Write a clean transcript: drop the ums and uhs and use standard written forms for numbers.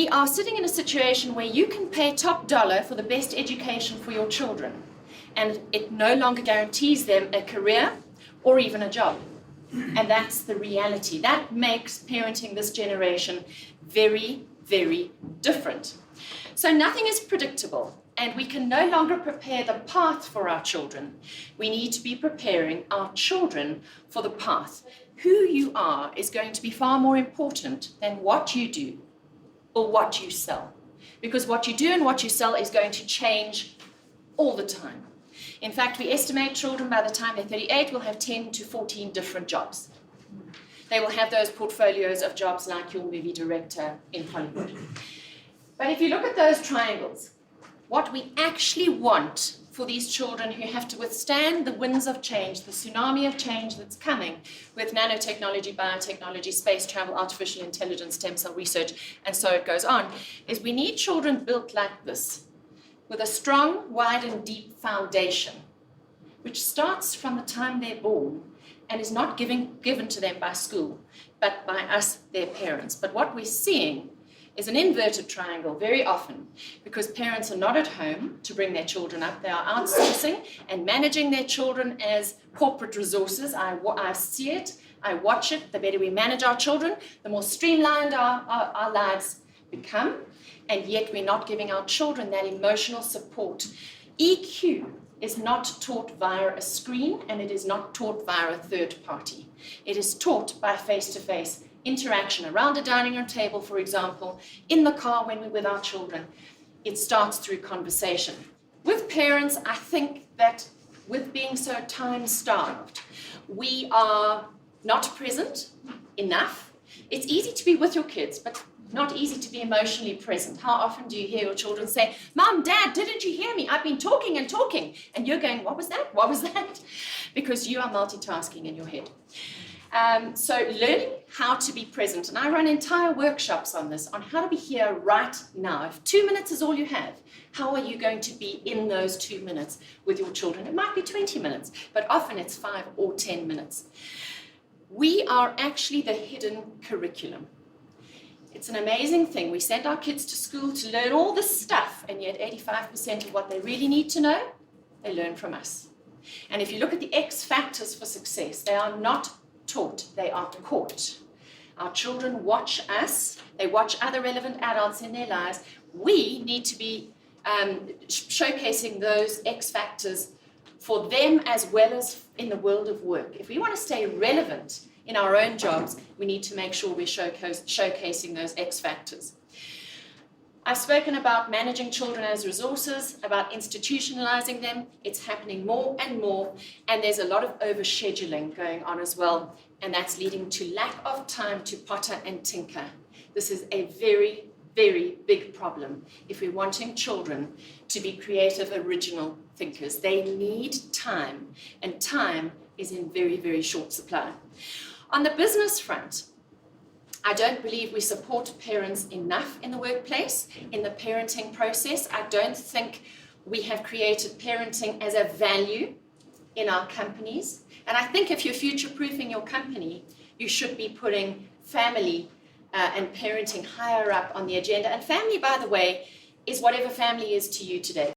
we are sitting in a situation where you can pay top dollar for the best education for your children, and it no longer guarantees them a career or even a job. And that's the reality. That makes parenting this generation very, very different. So nothing is predictable, and we can no longer prepare the path for our children. We need to be preparing our children for the path. Who you are is going to be far more important than what you do or what you sell. Because what you do and what you sell is going to change all the time. In fact, we estimate children by the time they're 38 will have 10 to 14 different jobs. They will have those portfolios of jobs like your movie director in Hollywood. But if you look at those triangles, what we actually want for these children who have to withstand the winds of change, the tsunami of change that's coming with nanotechnology, biotechnology, space travel, artificial intelligence, stem cell research, and so it goes on, is we need children built like this, with a strong, wide, and deep foundation, which starts from the time they're born and is not given to them by school, but by us, their parents. But what we're seeing is an inverted triangle very often, because parents are not at home to bring their children up. They are outsourcing and managing their children as corporate resources. I see it, I watch it. The better we manage our children, the more streamlined our lives become, and yet we're not giving our children that emotional support. EQ is not taught via a screen, and it is not taught via a third party. It is taught by face-to-face interaction around a dining room table, for example, in the car when we're with our children. It starts through conversation. With parents, I think that with being so time-starved, we are not present enough. It's easy to be with your kids, but not easy to be emotionally present. How often do you hear your children say, "Mom, Dad, didn't you hear me? I've been talking and talking." And you're going, "What was that? What was that?" Because you are multitasking in your head. So learning how to be present, and I run entire workshops on this, on how to be here right now. If 2 minutes is all you have, how are you going to be in those 2 minutes with your children? It might be 20 minutes, but often it's 5 or 10 minutes. We are actually the hidden curriculum. It's an amazing thing. We send our kids to school to learn all this stuff, and yet 85% of what they really need to know, they learn from us. And if you look at the X factors for success, they are not taught, they are caught. Our children watch us, they watch other relevant adults in their lives. We need to be showcasing those X factors for them as well as in the world of work. If we want to stay relevant in our own jobs, we need to make sure we're showcasing those X factors. I've spoken about managing children as resources, about institutionalizing them. It's happening more and more, and there's a lot of overscheduling going on as well, and that's leading to lack of time to potter and tinker. This is a very, very big problem if we're wanting children to be creative, original thinkers. They need time, and time is in very, very short supply. On the business front, I don't believe we support parents enough in the workplace, in the parenting process. I don't think we have created parenting as a value in our companies. And I think if you're future-proofing your company, you should be putting family and parenting higher up on the agenda. And family, by the way, is whatever family is to you today.